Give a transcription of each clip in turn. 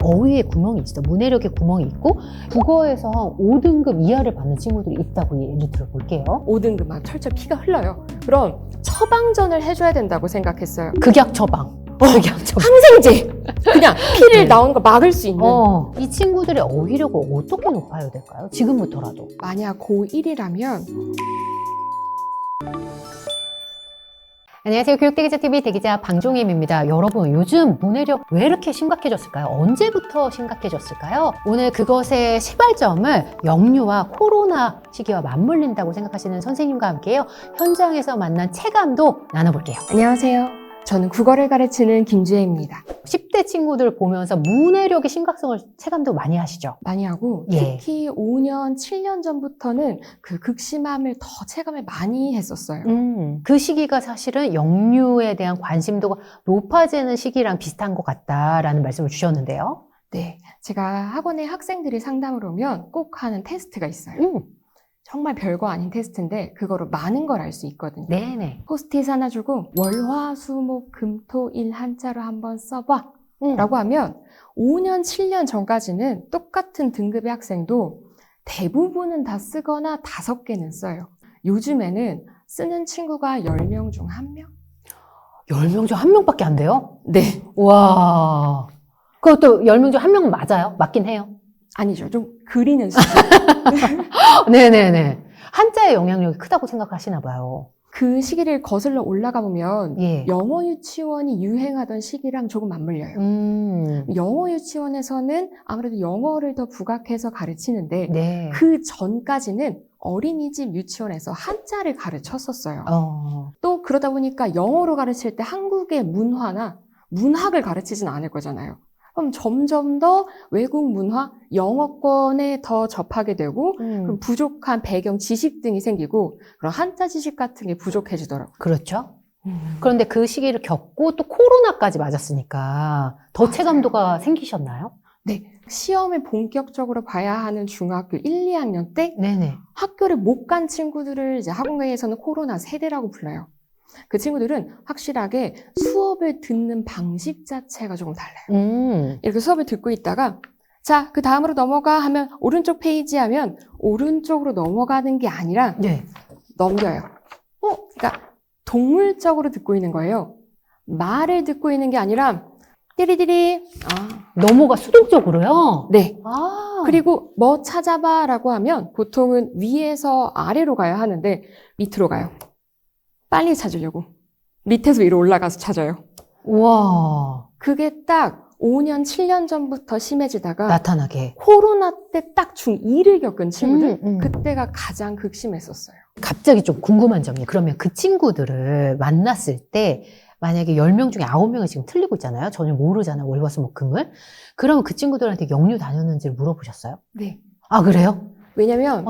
어휘에 구멍이 있어. 문해력에 구멍이 있고 국어에서 5등급 이하를 받는 친구들이 있다고 예를 들어 볼게요. 5등급 막 철철 피가 흘러요. 그럼 처방전을 해줘야 된다고 생각했어요. 극약 처방. 극약 처방. 항생제! 그냥 피를 네. 나오는 거 막을 수 있는. 이 친구들의 어휘력을 어떻게 높여야 될까요? 지금부터라도. 만약 고1이라면 안녕하세요. 교육대기자TV 대기자 방종임입니다. 여러분, 요즘 문해력 왜 이렇게 심각해졌을까요? 언제부터 심각해졌을까요? 오늘 그것의 시발점을 영유와 코로나 시기와 맞물린다고 생각하시는 선생님과 함께요. 현장에서 만난 체감도 나눠볼게요. 안녕하세요. 저는 국어를 가르치는 김주혜입니다. 10대 친구들 보면서 문해력의 심각성을 체감도 많이 하시죠? 많이 하고 예. 특히 5년, 7년 전부터는 그 극심함을 더 체감을 많이 했었어요. 그 시기가 사실은 영유에 대한 관심도가 높아지는 시기랑 비슷한 것 같다라는 말씀을 주셨는데요. 네, 제가 학원에 학생들이 상담을 오면 꼭 하는 테스트가 있어요. 정말 별거 아닌 테스트인데 그거로 많은 걸 알 수 있거든요. 네네. 포스트잇 하나 주고 월화수목금토일 한자로 한번 써봐 라고 하면 5년, 7년 전까지는 똑같은 등급의 학생도 대부분은 다 쓰거나 5개는 써요. 요즘에는 쓰는 친구가 10명 중 1명? 10명 중 1명밖에 안 돼요? 네. 와. 그것도 10명 중 1명은 맞아요? 맞긴 해요. 아니죠. 좀 그리는 수준. 네네네. 한자의 영향력이 크다고 생각하시나 봐요. 그 시기를 거슬러 올라가 보면 예. 영어 유치원이 유행하던 시기랑 조금 맞물려요. 영어 유치원에서는 아무래도 영어를 더 부각해서 가르치는데 네. 그 전까지는 어린이집 유치원에서 한자를 가르쳤었어요. 또 그러다 보니까 영어로 가르칠 때 한국의 문화나 문학을 가르치진 않을 거잖아요. 그럼 점점 더 외국 문화, 영어권에 더 접하게 되고 그럼 부족한 배경 지식 등이 생기고 그런 한자 지식 같은 게 부족해지더라고요. 그렇죠. 그런데 그 시기를 겪고 또 코로나까지 맞았으니까 더 맞아요. 체감도가 생기셨나요? 네, 시험을 본격적으로 봐야 하는 중학교 1, 2학년 때 네네. 학교를 못 간 친구들을 이제 학원가에서는 코로나 세대라고 불러요. 그 친구들은 확실하게 수업을 듣는 방식 자체가 조금 달라요. 이렇게 수업을 듣고 있다가 자, 그 다음으로 넘어가 하면 오른쪽 페이지 하면 오른쪽으로 넘어가는 게 아니라 네. 넘겨요. 그러니까 동물적으로 듣고 있는 거예요. 말을 듣고 있는 게 아니라 띠리디리. 넘어가 수동적으로요? 네. 아. 그리고 뭐 찾아봐 라고 하면 보통은 위에서 아래로 가야 하는데 밑으로 가요. 빨리 찾으려고. 밑에서 위로 올라가서 찾아요. 와. 그게 딱 5년, 7년 전부터 심해지다가 나타나게. 코로나 때 딱 중2를 겪은 친구들, 그때가 가장 극심했었어요. 갑자기 좀 궁금한 점이, 그러면 그 친구들을 만났을 때 만약에 10명 중에 9명이 지금 틀리고 있잖아요. 전혀 모르잖아요. 월화수목금을. 그러면 그 친구들한테 영유 다녔는지를 물어보셨어요? 네. 아, 그래요? 왜냐면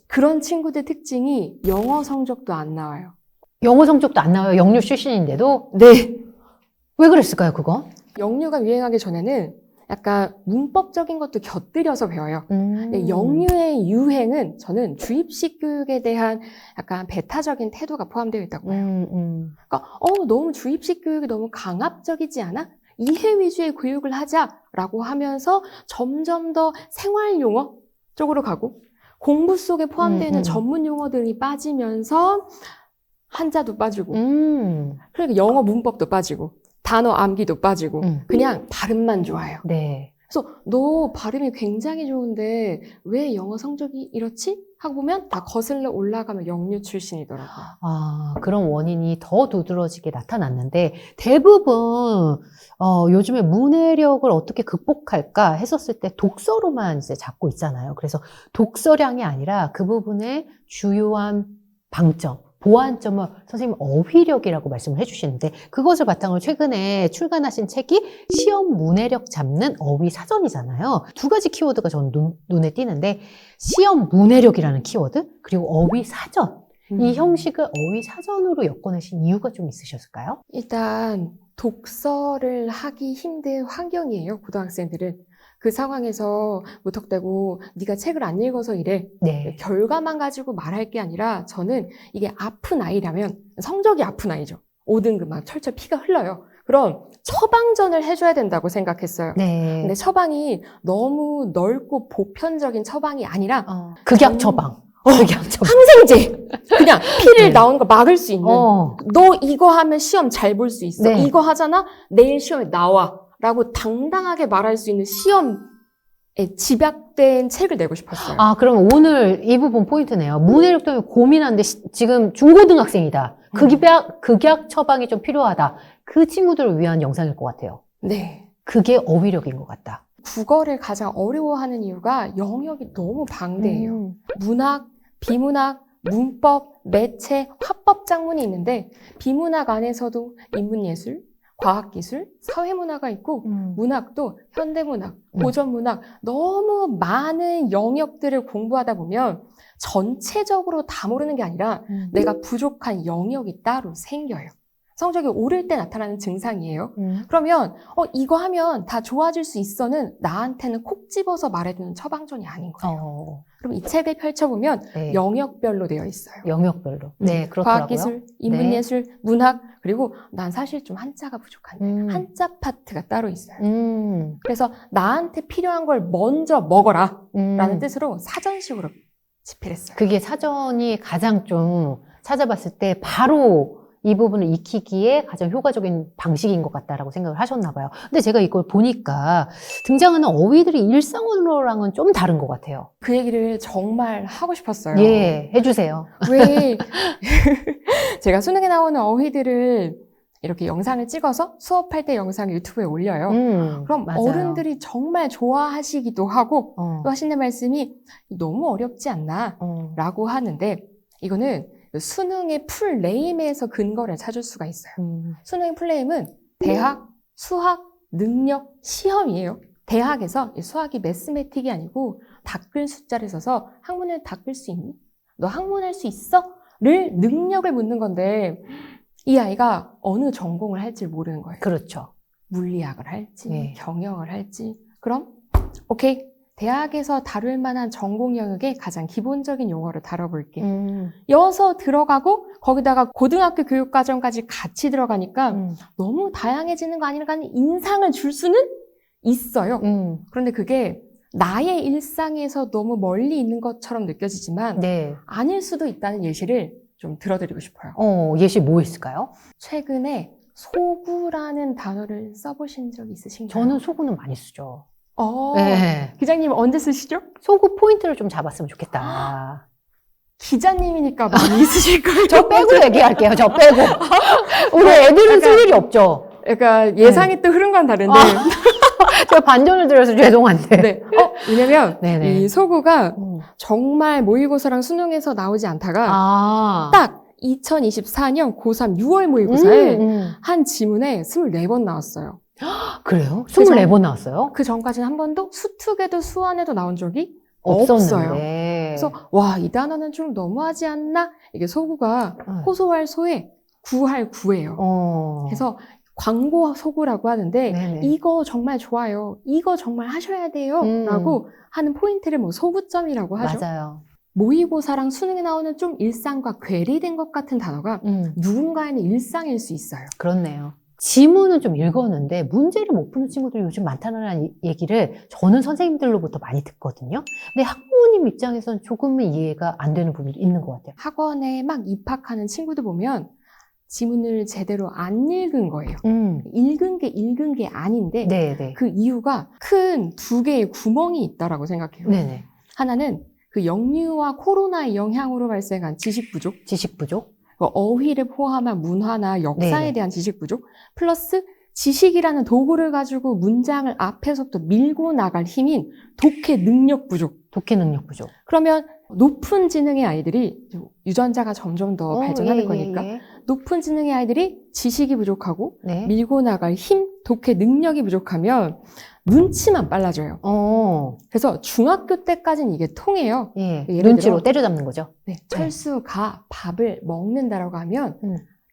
그런 친구들 특징이 영어 성적도 안 나와요. 영어 성적도 안 나와요. 영유 출신인데도? 네. 왜 그랬을까요, 그거? 영유가 유행하기 전에는 약간 문법적인 것도 곁들여서 배워요. 근데 영유의 유행은 저는 주입식 교육에 대한 약간 배타적인 태도가 포함되어 있다고 봐요. 그러니까 너무 주입식 교육이 너무 강압적이지 않아? 이해 위주의 교육을 하자라고 하면서 점점 더 생활 용어 쪽으로 가고 공부 속에 포함되어 있는 전문 용어들이 빠지면서 한자도 빠지고 그러니까 영어 문법도 빠지고 단어 암기도 빠지고 그냥 발음만 좋아요. 네. 그래서 너 발음이 굉장히 좋은데 왜 영어 성적이 이렇지? 하고 보면 다 거슬러 올라가면 영유 출신이더라고요. 아, 그런 원인이 더 두드러지게 나타났는데 대부분 요즘에 문해력을 어떻게 극복할까 했었을 때 독서로만 이제 잡고 있잖아요. 그래서 독서량이 아니라 그 부분의 주요한 방점, 보완점을 선생님 어휘력이라고 말씀을 해주시는데 그것을 바탕으로 최근에 출간하신 책이 시험 문해력 잡는 어휘 사전이잖아요. 2가지 키워드가 저는 눈에 띄는데 시험 문해력이라는 키워드 그리고 어휘 사전. 이 형식을 어휘 사전으로 엮어내신 이유가 좀 있으셨을까요? 일단 독서를 하기 힘든 환경이에요. 고등학생들은. 그 상황에서 무턱대고 네가 책을 안 읽어서 이래. 네. 결과만 가지고 말할 게 아니라 저는 이게 아픈 아이라면 성적이 아픈 아이죠. 5등급 막 철철 피가 흘러요. 그런 처방전을 해줘야 된다고 생각했어요. 네. 근데 처방이 너무 넓고 보편적인 처방이 아니라 극약 처방. 극약 처방. 항생제! 그냥 피를 네. 나오는 거 막을 수 있는 너 이거 하면 시험 잘 볼 수 있어. 네. 이거 하잖아? 내일 시험에 나와. 라고 당당하게 말할 수 있는 시험에 집약된 책을 내고 싶었어요. 아, 그럼 오늘 이 부분 포인트네요. 문해력 때문에 고민하는데 지금 중고등학생이다. 극약 처방이 좀 필요하다. 그 친구들을 위한 영상일 것 같아요. 네. 그게 어휘력인 것 같다. 국어를 가장 어려워하는 이유가 영역이 너무 방대해요. 문학, 비문학, 문법, 매체, 화법 작문이 있는데 비문학 안에서도 인문예술, 과학기술, 사회문화가 있고 문학도 현대문학, 고전문학 너무 많은 영역들을 공부하다 보면 전체적으로 다 모르는 게 아니라 내가 부족한 영역이 따로 생겨요. 성적이 오를 때 나타나는 증상이에요. 그러면 이거 하면 다 좋아질 수 있어는 나한테는 콕 집어서 말해주는 처방전이 아닌 거예요. 그럼 이 책을 펼쳐보면 네. 영역별로 되어 있어요. 영역별로. 네, 그렇더라고요. 과학기술, 인문예술, 문학, 그리고 난 사실 좀 한자가 부족한데 한자 파트가 따로 있어요. 그래서 나한테 필요한 걸 먼저 먹어라 라는 뜻으로 사전식으로 집필 했어요. 그게 사전이 가장 좀 찾아봤을 때 바로 이 부분을 익히기에 가장 효과적인 방식인 것 같다라고 생각을 하셨나 봐요. 근데 제가 이걸 보니까 등장하는 어휘들이 일상어로랑은 좀 다른 것 같아요. 그 얘기를 정말 하고 싶었어요. 예, 해주세요. 왜 제가 수능에 나오는 어휘들을 이렇게 영상을 찍어서 수업할 때 영상을 유튜브에 올려요. 그럼 맞아요. 어른들이 정말 좋아하시기도 하고 또 하시는 말씀이 너무 어렵지 않나 라고 하는데 이거는 수능의 풀네임에서 근거를 찾을 수가 있어요. 수능의 풀네임은 대학, 수학, 능력, 시험이에요. 대학에서 수학이 매스매틱이 아니고 닦을 숫자를 써서 학문을 닦을 수 있니? 너 학문할 수 있어? 를 능력을 묻는 건데 이 아이가 어느 전공을 할지 모르는 거예요. 그렇죠. 물리학을 할지 네. 경영을 할지 그럼 오케이. 대학에서 다룰 만한 전공 영역의 가장 기본적인 용어를 다뤄볼게. 여서 들어가고 거기다가 고등학교 교육과정까지 같이 들어가니까 너무 다양해지는 거 아닌가 하는 인상을 줄 수는 있어요. 그런데 그게 나의 일상에서 너무 멀리 있는 것처럼 느껴지지만 네. 아닐 수도 있다는 예시를 좀 들어드리고 싶어요. 예시 뭐 있을까요? 최근에 소구라는 단어를 써보신 적 있으신가요? 저는 소구는 많이 쓰죠. 네. 기자님 언제 쓰시죠? 소구 포인트를 좀 잡았으면 좋겠다. 기자님이니까 많이 있으실 거예요. 저 빼고 얘기할게요. 저 빼고. 우리 애들은 쓸 일이 없죠. 약간 예상했던 흐름과는 다른데. 제가 반전을 드려서 죄송한데. 네. 왜냐면 네네. 이 소구가 정말 모의고사랑 수능에서 나오지 않다가 딱 2024년 고3 6월 모의고사에 한 지문에 24번 나왔어요. 그래요? 24번 나왔어요? 그 전까지는 한 번도 수특에도 수안에도 나온 적이 없었는데. 없어요. 그래서 와, 이 단어는 좀 너무하지 않나? 이게 소구가 호소할 소에 구할 구예요. 그래서 광고 소구라고 하는데 네네. 이거 정말 좋아요. 이거 정말 하셔야 돼요. 라고 하는 포인트를 뭐 소구점이라고 하죠. 맞아요. 모의고사랑 수능에 나오는 좀 일상과 괴리된 것 같은 단어가 누군가에는 일상일 수 있어요. 그렇네요. 지문은 좀 읽었는데 문제를 못 푸는 친구들이 요즘 많다는 얘기를 저는 선생님들로부터 많이 듣거든요. 근데 학부모님 입장에서는 조금은 이해가 안 되는 부분이 있는 것 같아요. 학원에 막 입학하는 친구들 보면 지문을 제대로 안 읽은 거예요. 읽은 게 아닌데 네네. 그 이유가 큰 두 개의 구멍이 있다라고 생각해요. 네네. 하나는 그 역류와 코로나의 영향으로 발생한 지식 부족, 지식 부족. 어휘를 포함한 문화나 역사에 네네. 대한 지식 부족, 플러스 지식이라는 도구를 가지고 문장을 앞에서부터 밀고 나갈 힘인 독해 능력 부족. 독해 능력 부족. 그러면 높은 지능의 아이들이 유전자가 점점 더 발전하는 거니까 높은 지능의 아이들이 지식이 부족하고 네. 밀고 나갈 힘, 독해 능력이 부족하면 눈치만 빨라져요. 그래서 중학교 때까지는 이게 통해요. 예. 예를 눈치로 들어, 때려잡는 거죠. 네, 철수가 밥을 먹는다라고 하면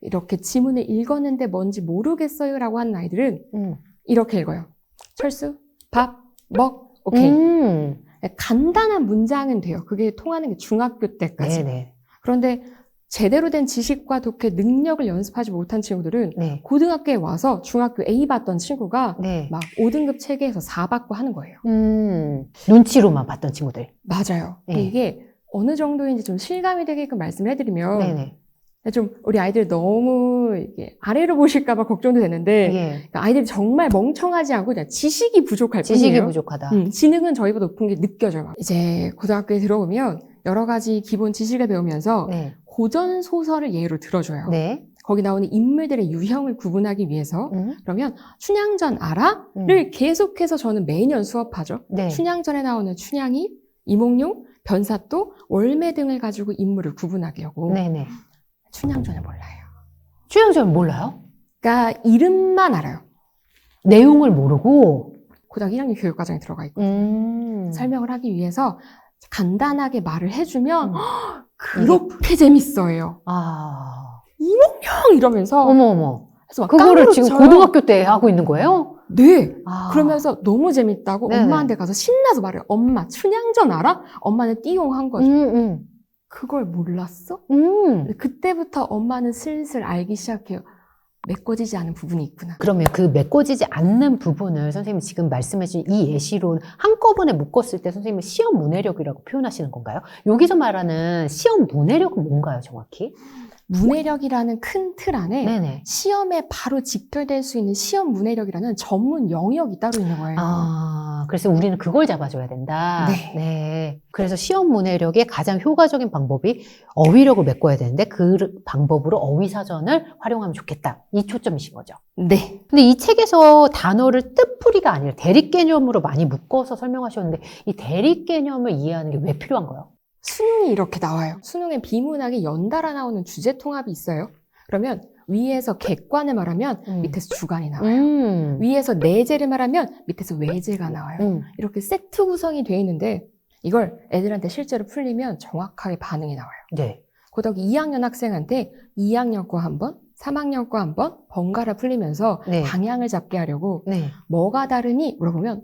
이렇게 지문을 읽었는데 뭔지 모르겠어요 라고 하는 아이들은 이렇게 읽어요. 철수, 밥, 먹, 오케이. 간단한 문장은 돼요. 그게 통하는 게 중학교 때까지. 네네. 그런데 제대로 된 지식과 독해 능력을 연습하지 못한 친구들은 네. 고등학교에 와서 중학교 A 받던 친구가 네. 막 5등급 체계에서 4 받고 하는 거예요. 눈치로만 봤던 친구들. 맞아요. 네. 근데 이게 어느 정도인지 좀 실감이 되게끔 말씀을 해드리면 네네. 좀 우리 아이들 너무 이게 아래로 보실까봐 걱정도 되는데 예. 그러니까 아이들이 정말 멍청하지 않고 그냥 지식이 부족할 지식이 뿐이에요. 부족하다. 지능은 저희보다 높은 게 느껴져요. 이제 고등학교에 들어오면 여러 가지 기본 지식을 배우면서 네. 고전 소설을 예로 들어줘요. 네. 거기 나오는 인물들의 유형을 구분하기 위해서 그러면 춘향전 알아? 를 계속해서 저는 매년 수업하죠. 네. 춘향전에 나오는 춘향이, 이몽룡, 변사또, 월매 등을 가지고 인물을 구분하려고 네네. 춘향전을 몰라요. 춘향전 몰라요? 그러니까 이름만 알아요. 내용을 모르고. 고등학교 1학년 교육과정에 들어가 있고 설명을 하기 위해서 간단하게 말을 해주면 그렇게 재밌어요. 아. 이몽룡 이러면서 어머. 그래서 막 그거를 깡으로 지금 쳐요. 고등학교 때 하고 있는 거예요? 네. 아. 그러면서 너무 재밌다고 네네. 엄마한테 가서 신나서 말해요. 엄마 춘향전 알아? 엄마는 띠용한 거죠. 그걸 몰랐어? 근데 그때부터 엄마는 슬슬 알기 시작해요. 메꿔지지 않은 부분이 있구나. 그러면 그 메꿔지지 않는 부분을 선생님이 지금 말씀해주신 이 예시론 한꺼번에 묶었을 때 선생님은 시험 문해력이라고 표현하시는 건가요? 여기서 말하는 시험 문해력은 뭔가요, 정확히? 문해력이라는 큰 틀 안에 네네. 시험에 바로 직결될 수 있는 시험 문해력이라는 전문 영역이 따로 있는 거예요. 아, 그래서 우리는 그걸 잡아줘야 된다. 네. 네. 그래서 시험 문해력의 가장 효과적인 방법이 어휘력을 메꿔야 되는데 그 방법으로 어휘사전을 활용하면 좋겠다. 이 초점이신 거죠. 네. 근데 이 책에서 단어를 뜻풀이가 아니라 대립 개념으로 많이 묶어서 설명하셨는데 이 대립 개념을 이해하는 게 왜 필요한 거예요? 수능이 이렇게 나와요. 수능에 비문학이 연달아 나오는 주제 통합이 있어요. 그러면 위에서 객관을 말하면 밑에서 주관이 나와요. 위에서 내재를 말하면 밑에서 외재가 나와요. 이렇게 세트 구성이 되어 있는데 이걸 애들한테 실제로 풀리면 정확하게 반응이 나와요. 네. 고등학교 2학년 학생한테 2학년 거 한 번, 3학년 거 한 번 번갈아 풀리면서 네. 방향을 잡게 하려고 네. 뭐가 다르니? 물어보면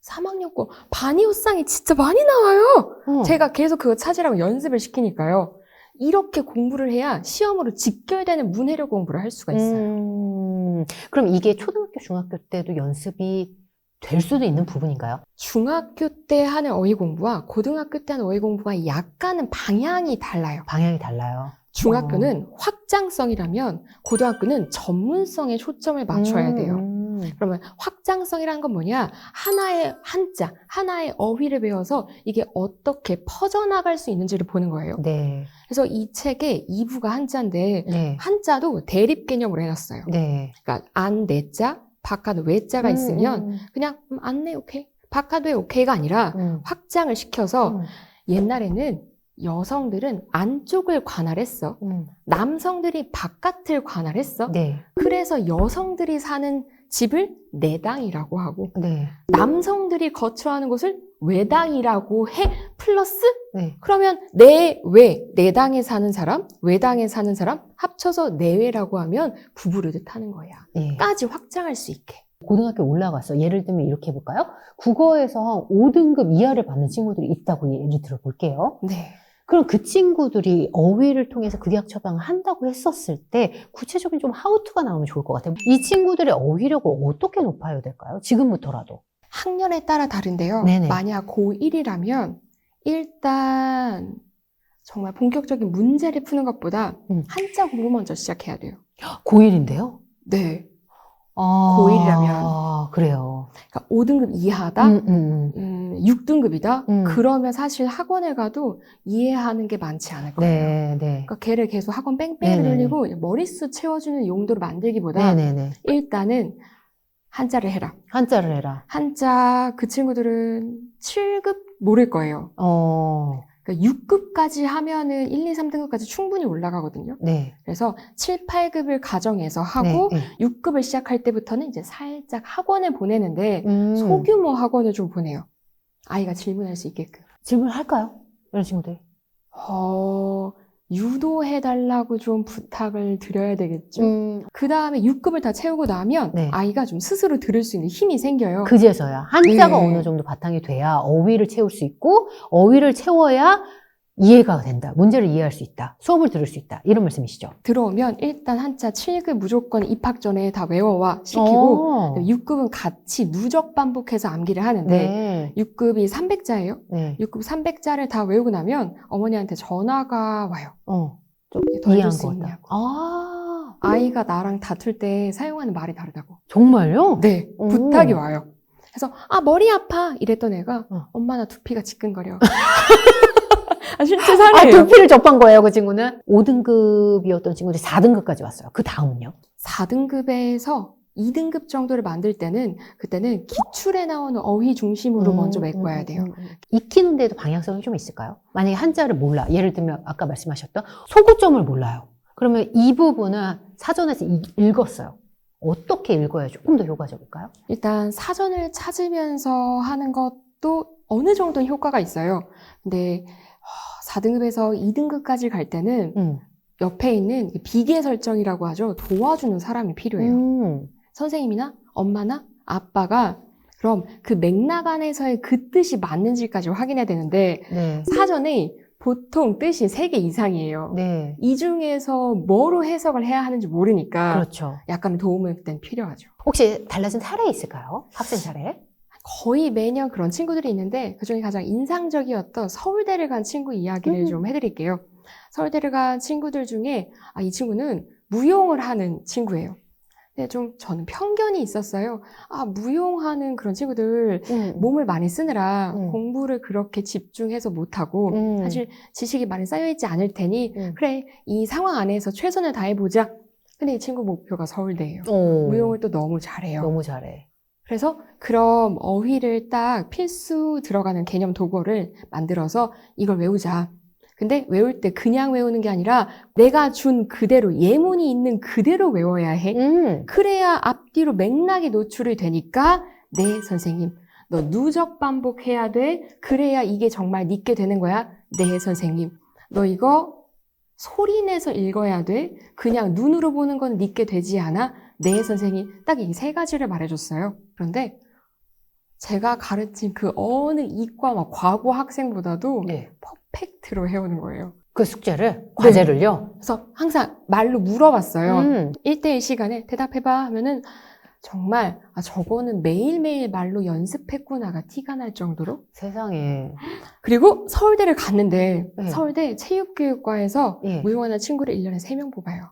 3학년 거 반이오쌍이 진짜 많이 나와요. 제가 계속 그거 찾으라고 연습을 시키니까요. 이렇게 공부를 해야 시험으로 직결되는 문해력 공부를 할 수가 있어요. 그럼 이게 초등학교, 중학교 때도 연습이 될 수도 있는 부분인가요? 중학교 때 하는 어휘 공부와 고등학교 때 하는 어휘 공부가 약간은 방향이 달라요. 방향이 달라요. 중학교는 확장성이라면 고등학교는 전문성에 초점을 맞춰야 돼요. 그러면 확장성이라는 건 뭐냐? 하나의 한자, 하나의 어휘를 배워서 이게 어떻게 퍼져나갈 수 있는지를 보는 거예요. 네. 그래서 이 책의 2부가 한자인데 네. 한자도 대립 개념으로 해놨어요. 네. 그러니까 안, 내자, 바깥, 외자가 있으면 그냥 안, 내, 오케이. 바깥, 외, 오케이가 아니라 확장을 시켜서 옛날에는 여성들은 안쪽을 관할했어. 남성들이 바깥을 관할했어. 네. 그래서 여성들이 사는 집을 내당이라고 하고 네. 남성들이 거처하는 곳을 외당이라고 해 플러스 네. 그러면 내외 내당에 사는 사람 외당에 사는 사람 합쳐서 내외라고 하면 부부를 뜻하는 거야. 네. 까지 확장할 수 있게. 고등학교 올라갔어. 예를 들면 이렇게 해볼까요? 국어에서 5등급 이하를 받는 친구들이 있다고 예를 들어볼게요. 네. 그럼 그 친구들이 어휘를 통해서 극약 처방을 한다고 했었을 때 구체적인 좀 하우투가 나오면 좋을 것 같아요. 이 친구들의 어휘력을 어떻게 높여야 될까요? 지금부터라도. 학년에 따라 다른데요. 네네. 만약 고1이라면 일단 정말 본격적인 문제를 푸는 것보다 한자 공부 먼저 시작해야 돼요. 고1인데요? 네. 아, 고1이라면. 그래요. 그러니까 5등급 이하다? 6등급이다? 그러면 사실 학원에 가도 이해하는 게 많지 않을 거예요. 네, 네. 그러니까 걔를 계속 학원 뺑뺑이 네네네. 돌리고 머릿수 채워주는 용도로 만들기보다 네네네. 일단은 한자를 해라. 한자를 해라. 한자 그 친구들은 7급 모를 거예요. 그러니까 6급까지 하면은 1, 2, 3등급까지 충분히 올라가거든요. 네. 그래서 7, 8급을 가정해서 하고 네, 6급을 시작할 때부터는 이제 살짝 학원을 보내는데 소규모 학원을 좀 보내요. 아이가 질문할 수 있게끔. 질문할까요? 이런 친구들. 유도해달라고 좀 부탁을 드려야 되겠죠. 그 다음에 6급을 다 채우고 나면 네. 아이가 좀 스스로 들을 수 있는 힘이 생겨요. 그제서야 한자가 네. 어느 정도 바탕이 돼야 어휘를 채울 수 있고 어휘를 채워야 이해가 된다. 문제를 이해할 수 있다. 수업을 들을 수 있다. 이런 말씀이시죠? 들어오면 일단 한자 7급 무조건 입학 전에 다 외워와 시키고 6급은 같이 누적 반복해서 암기를 하는데 네. 6급이 300자예요. 네. 6급 300자를 다 외우고 나면 어머니한테 전화가 와요. 좀 더 해줄 이해한 수 것 같다. 있냐고. 아, 아이가 나랑 다툴 때 사용하는 말이 다르다고. 정말요? 네, 오. 부탁이 와요. 그래서 머리 아파 이랬던 애가 어. 엄마 나 두피가 지끈거려. 실제 사례예요. 두피를 접한 거예요, 그 친구는? 5등급이었던 친구들이 4등급까지 왔어요. 그 다음은요? 4등급에서 2등급 정도를 만들 때는 그때는 기출에 나오는 어휘 중심으로 먼저 메꿔야 돼요. 익히는 데도 방향성이 좀 있을까요? 만약에 한자를 몰라. 예를 들면 아까 말씀하셨던 소구점을 몰라요. 그러면 이 부분은 사전에서 읽었어요. 어떻게 읽어야 조금 더 효과적일까요? 일단 사전을 찾으면서 하는 것도 어느 정도는 효과가 있어요. 근데 4등급에서 2등급까지 갈 때는 옆에 있는 비계 설정이라고 하죠. 도와주는 사람이 필요해요. 선생님이나 엄마나 아빠가 그럼 그 맥락 안에서의 그 뜻이 맞는지까지 확인해야 되는데 네. 사전에 보통 뜻이 3개 이상이에요. 네. 이 중에서 뭐로 해석을 해야 하는지 모르니까 그렇죠. 약간의 도움은 그땐 필요하죠. 혹시 달라진 사례 있을까요? 학생 사례? 거의 매년 그런 친구들이 있는데 그중에 가장 인상적이었던 서울대를 간 친구 이야기를 좀 해드릴게요. 서울대를 간 친구들 중에 이 친구는 무용을 하는 친구예요. 근데 좀 저는 편견이 있었어요. 무용하는 그런 친구들 몸을 많이 쓰느라 공부를 그렇게 집중해서 못하고 사실 지식이 많이 쌓여있지 않을 테니 그래 이 상황 안에서 최선을 다해보자. 근데 이 친구 목표가 서울대예요. 무용을 또 너무 잘해요. 너무 잘해. 그래서 그럼 어휘를 딱 필수 들어가는 개념 도구를 만들어서 이걸 외우자. 근데 외울 때 그냥 외우는 게 아니라 내가 준 그대로 예문이 있는 그대로 외워야 해. 그래야 앞뒤로 맥락이 노출이 되니까 네 선생님 너 누적 반복해야 돼. 그래야 이게 정말 믿게 되는 거야. 네 선생님 너 이거 소리 내서 읽어야 돼. 그냥 눈으로 보는 건 믿게 되지 않아. 네 선생님 딱 이 3가지를 말해줬어요. 그런데 제가 가르친 그 어느 이과 과고 학생보다도 퍼펙트로 해오는 거예요. 그 숙제를? 과제를요? 그래서 항상 말로 물어봤어요. 1대1 시간에 대답해봐 하면은 정말 저거는 매일매일 말로 연습했구나가 티가 날 정도로. 세상에. 그리고 서울대를 갔는데 서울대 체육교육과에서 무용하는 친구를 1년에 3명 뽑아요.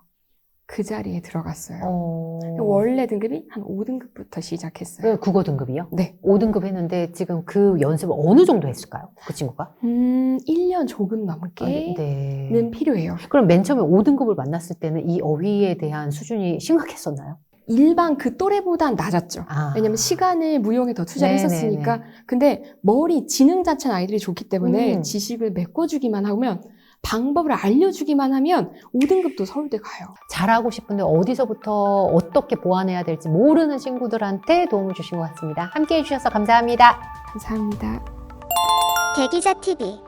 그 자리에 들어갔어요. 원래 등급이 한 5등급부터 시작했어요. 국어 등급이요? 네. 5등급 했는데 지금 그 연습을 어느 정도 했을까요? 그 친구가? 1년 조금 넘게는 필요해요. 그럼 맨 처음에 5등급을 만났을 때는 이 어휘에 대한 수준이 심각했었나요? 일반 그 또래보단 낮았죠. 왜냐면 시간을 무용에 더 투자를 했었으니까. 근데 머리 지능 자체는 아이들이 좋기 때문에 지식을 메꿔주기만 하면 방법을 알려주기만 하면 5등급도 서울대 가요. 잘하고 싶은데 어디서부터 어떻게 보완해야 될지 모르는 친구들한테 도움을 주신 것 같습니다. 함께해 주셔서 감사합니다. 감사합니다. 대기자 TV